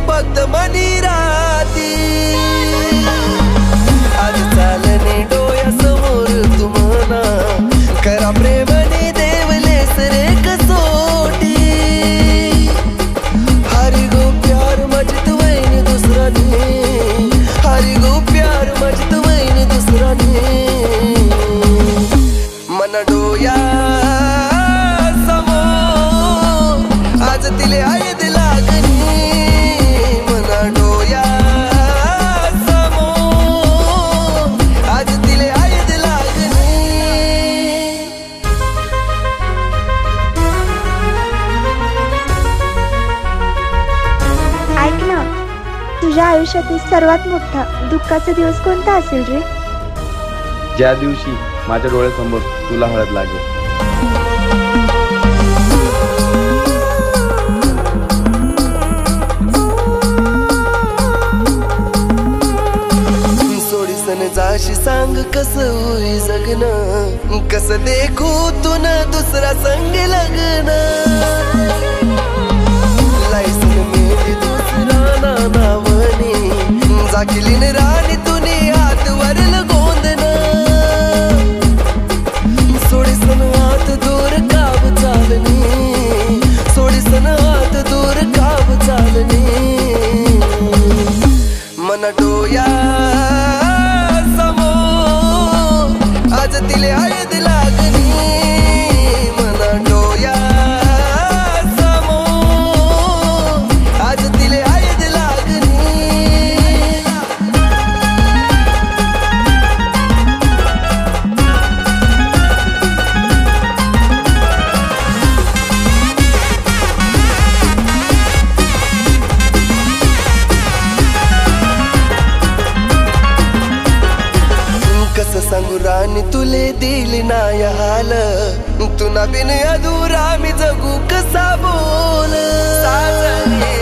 फक्त मनी राहती. आज चालणे डोळ्यासमोर तुम्हाला करा प्रेमाने देवलेस रे कसोटी. हरी गो प्यार मजत वैन दुसरा ने, हरी गो प्यार मजत वैन दुसरा ने. मन डोया समोर आज तिले आयद लागणी. मन डोया समोर आज तिले आयद लागणी. ऐक ना, तुझ्या आयुष्यातील सर्वात मोठा दुःखाचा दिवस कोणता असेल रे? ज्या दिवशी माझ्या डोळ्यासमोर तुला हळद लागेल. सोडीसन जाशी सांग कसं होई जगणं, कसं देखू तुन दुसरा संग लग्न. लायसन मेली दुसरा नावानी, जाकिलीन राणी तुनी हात वरल गोंदन. सोडीसन हात दूर काब चालनी, सोडीसन हात दूर काब चालनी. मन डोया समोर आज तिले आयद लागणी. मन डोया समोर आज तिले आयद लागणी. कसं सांगू राणी तुले दिली नाय हाल, तुना बिन अधुरा मी जगू कसा बोल. साजने